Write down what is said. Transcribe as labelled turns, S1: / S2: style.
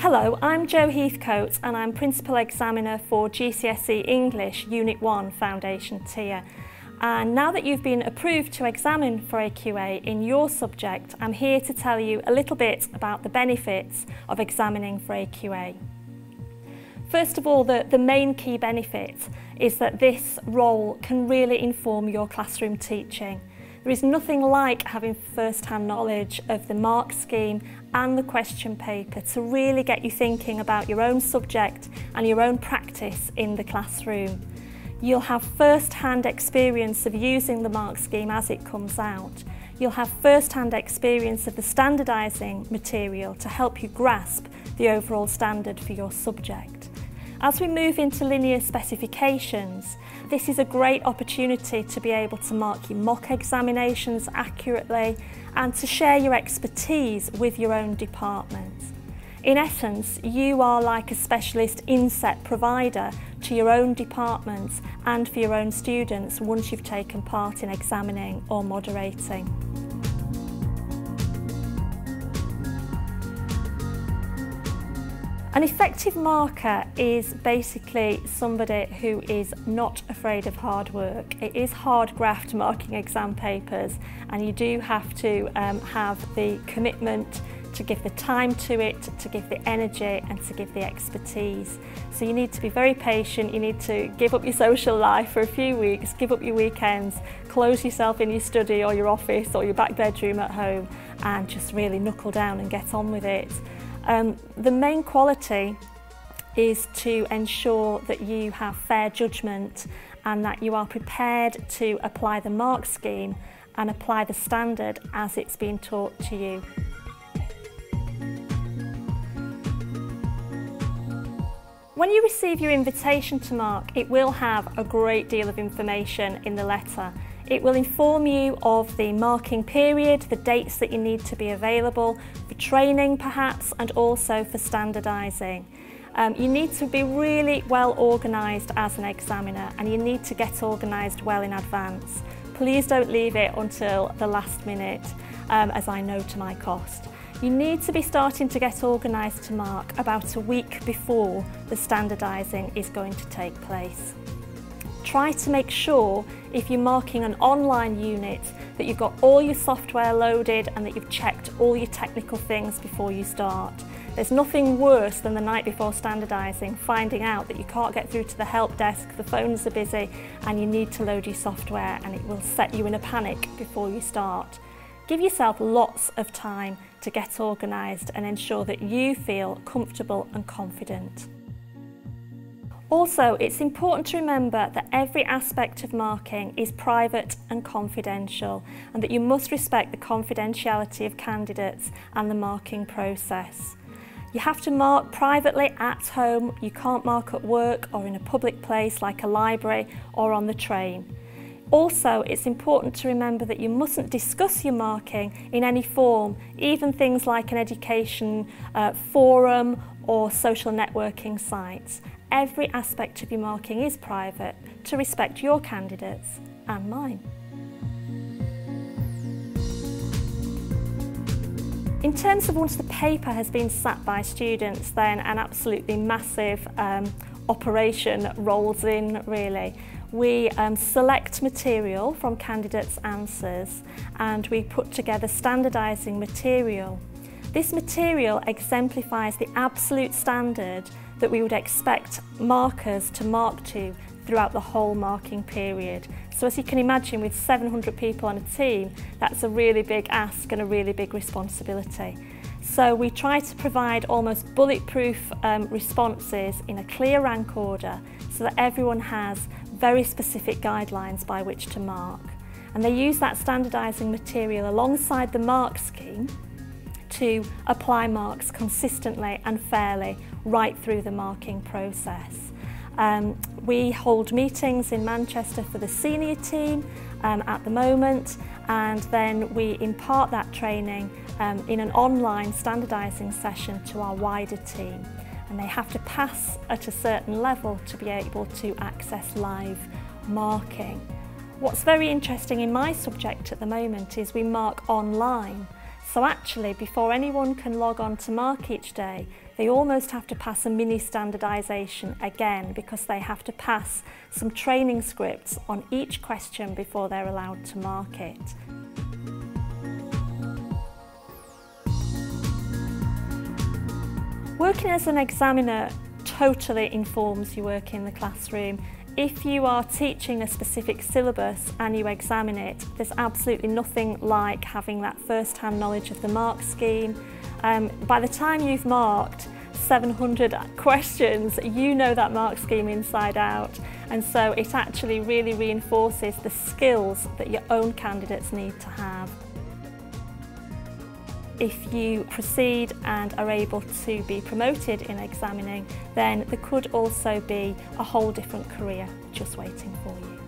S1: Hello, I'm Jo Heathcote and I'm Principal Examiner for GCSE English Unit 1 Foundation Tier. And now that you've been approved to examine for AQA in your subject, I'm here to tell you a little bit about the benefits of examining for AQA. First of all, the main key benefit is that this role can really inform your classroom teaching. There is nothing like having first-hand knowledge of the mark scheme and the question paper to really get you thinking about your own subject and your own practice in the classroom. You'll have first-hand experience of using the mark scheme as it comes out. You'll have first-hand experience of the standardising material to help you grasp the overall standard for your subject. As we move into linear specifications, this is a great opportunity to be able to mark your mock examinations accurately and to share your expertise with your own department. In essence, you are like a specialist inset provider to your own department and for your own students once you've taken part in examining or moderating. An effective marker is basically somebody who is not afraid of hard work. It is hard graft marking exam papers, and you do have to have the commitment to give the time to it, to give the energy and to give the expertise. So you need to be very patient, you need to give up your social life for a few weeks, give up your weekends, close yourself in your study or your office or your back bedroom at home and just really knuckle down and get on with it. The main quality is to ensure that you have fair judgment and that you are prepared to apply the mark scheme and apply the standard as it's been taught to you. When you receive your invitation to mark, it will have a great deal of information in the letter. It will inform you of the marking period, the dates that you need to be available, for training perhaps, and also for standardising. You need to be really well organised as an examiner, and you need to get organised well in advance. Please don't leave it until the last minute, as I know to my cost. You need to be starting to get organised to mark about a week before the standardising is going to take place. Try to make sure, if you're marking an online unit, that you've got all your software loaded and that you've checked all your technical things before you start. There's nothing worse than the night before standardising, finding out that you can't get through to the help desk, the phones are busy and you need to load your software, and it will set you in a panic before you start. Give yourself lots of time to get organised and ensure that you feel comfortable and confident. Also, it's important to remember that every aspect of marking is private and confidential, and that you must respect the confidentiality of candidates and the marking process. You have to mark privately at home. You can't mark at work or in a public place like a library or on the train. Also, it's important to remember that you mustn't discuss your marking in any form, even things like an education forum or social networking sites. Every aspect of your marking is private to respect your candidates and mine. In terms of once the paper has been sat by students, then an absolutely massive operation rolls in, really. We select material from candidates' answers and we put together standardising material. This material exemplifies the absolute standard that we would expect markers to mark to throughout the whole marking period. So as you can imagine, with 700 people on a team, that's a really big ask and a really big responsibility. So we try to provide almost bulletproof responses in a clear rank order so that everyone has very specific guidelines by which to mark. And they use that standardising material alongside the mark scheme to apply marks consistently and fairly right through the marking process. We hold meetings in Manchester for the senior team at the moment, and then we impart that training in an online standardising session to our wider team, and they have to pass at a certain level to be able to access live marking. What's very interesting in my subject at the moment is we mark online. So actually, before anyone can log on to mark each day, they almost have to pass a mini standardisation again, because they have to pass some training scripts on each question before they're allowed to mark it. Working as an examiner totally informs your work in the classroom. If you are teaching a specific syllabus and you examine it, there's absolutely nothing like having that first-hand knowledge of the mark scheme. By the time you've marked 700 questions, you know that mark scheme inside out, and so it actually really reinforces the skills that your own candidates need to have. If you proceed and are able to be promoted in examining, then there could also be a whole different career just waiting for you.